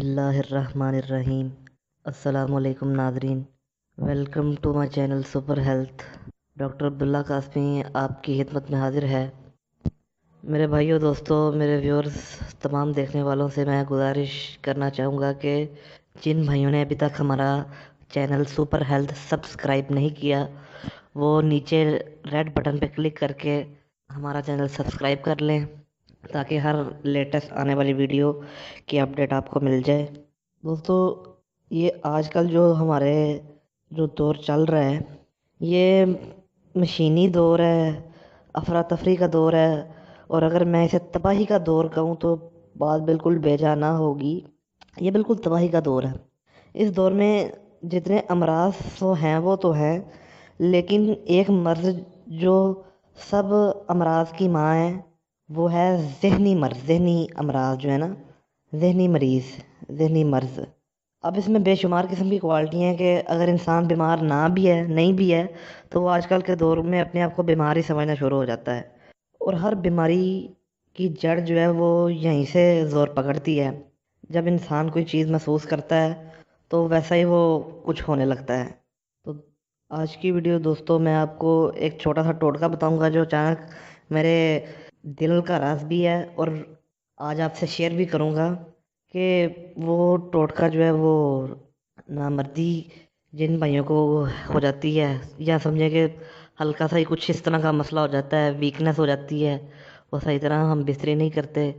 बिस्मिल्लाहिर्रहमानिर्रहीम। अस्सलाम वालेकुम नाज़रीन, welcome to my channel super health. Doctor Abdullah Qasmi आपकी खिदमत में हाजिर है। मेरे भाइयों दोस्तों, मेरे व्यूअर्स, तमाम देखने वालों से मैं गुजारिश करना चाहूँगा कि जिन भाइयों ने अभी तक हमारा चैनल सुपर हेल्थ सब्सक्राइब नहीं किया, वो नीचे रेड बटन पर क्लिक करके हमारा चैनल सब्सक्राइब कर लें ताकि हर लेटेस्ट आने वाली वीडियो की अपडेट आपको मिल जाए। दोस्तों, ये आजकल जो दौर चल रहा है, ये मशीनी दौर है, अफरा तफरी का दौर है, और अगर मैं इसे तबाही का दौर कहूँ तो बात बिल्कुल बेजा ना होगी। ये बिल्कुल तबाही का दौर है। इस दौर में जितने अमराज तो हैं वो तो हैं, लेकिन एक मर्ज जो सब अमराज की माँ है वो है जहनी अमराज, जो है ना, जहनी मरीज़, जहनी मर्ज। अब इसमें बेशुमार किस्म की क्वालिटी हैं कि अगर इंसान बीमार ना भी है, नहीं भी है, तो वो आजकल के दौर में अपने आप को बीमार ही समझना शुरू हो जाता है। और हर बीमारी की जड़ जो है वो यहीं से ज़ोर पकड़ती है। जब इंसान कोई चीज़ महसूस करता है तो वैसा ही वो कुछ होने लगता है। तो आज की वीडियो दोस्तों, मैं आपको एक छोटा सा टोटका बताऊंगा जो अचानक मेरे दिल का राज भी है, और आज आपसे शेयर भी करूंगा कि वो टोटका जो है वो नामर्दी जिन भाइयों को हो जाती है, या समझे कि हल्का सा ही कुछ इस तरह का मसला हो जाता है, वीकनेस हो जाती है, वो सही तरह हम बिस्तरी नहीं करते,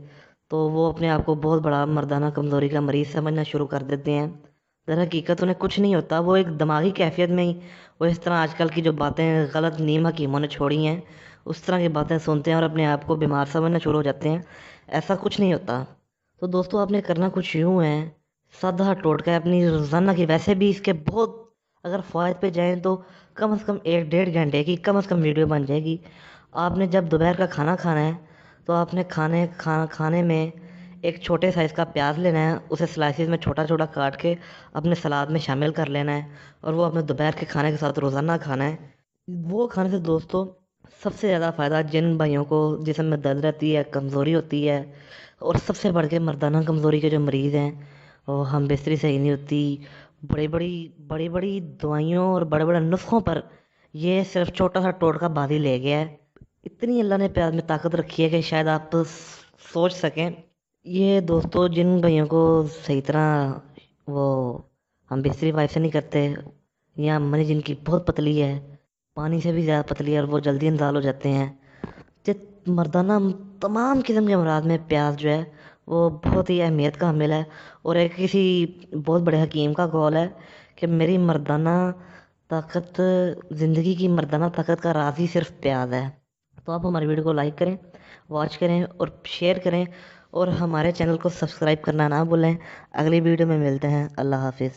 तो वो अपने आप को बहुत बड़ा मर्दाना कमज़ोरी का मरीज़ समझना शुरू कर देते हैं। दर हकीकत उन्हें कुछ नहीं होता, वो एक दिमागी कैफियत में ही वो इस तरह आजकल की जो बातें गलत नीम हकीमों ने छोड़ी हैं, उस तरह की बातें सुनते हैं और अपने आप को बीमार समझना शुरू हो जाते हैं। ऐसा कुछ नहीं होता। तो दोस्तों, आपने करना कुछ यूँ है, सादा टोटका है अपनी रोज़ाना की। वैसे भी इसके बहुत, अगर फ़ायदे पे जाएं तो कम से कम 1-1.5 घंटे की कम से कम वीडियो बन जाएगी। आपने जब दोपहर का खाना खाना है तो आपने खाने में एक छोटे साइज़ का प्याज लेना है, उसे स्लाइसिस में छोटा छोटा काट के अपने सलाद में शामिल कर लेना है, और वो अपने दोपहर के खाने के साथ रोज़ाना खाना है। वो खाने से दोस्तों सबसे ज़्यादा फ़ायदा जिन भाइयों को जिस्म में दर्द रहती है, कमज़ोरी होती है, और सबसे बढ़ के मर्दाना कमज़ोरी के जो मरीज़ हैं, और हम बिस्तरी सही नहीं होती, बड़ी बड़ी दवाइयों और बड़े बड़े नुस्खों पर ये सिर्फ छोटा सा टोटका बाजी ले गया है। इतनी अल्लाह ने प्याज में ताकत रखी है कि शायद आप तो सोच सकें। ये दोस्तों जिन भाइयों को सही तरह वो हम बिस्तरी वाइफ से नहीं करते, या मनी जिनकी बहुत पतली है, पानी से भी ज़्यादा पतली है, और वो जल्दी इंजाल हो जाते हैं, जित मर्दाना तमाम किस्म के अमराज में प्याज जो है वो बहुत ही अहमियत का हामिल है। और एक किसी बहुत बड़े हकीम का कॉल है कि मेरी मर्दाना ताकत, ज़िंदगी की मर्दाना ताकत का राज ही सिर्फ प्याज है। तो आप हमारी वीडियो को लाइक करें, वॉच करें और शेयर करें, और हमारे चैनल को सब्सक्राइब करना ना भूलें। अगली वीडियो में मिलते हैं। अल्लाह हाफिज़।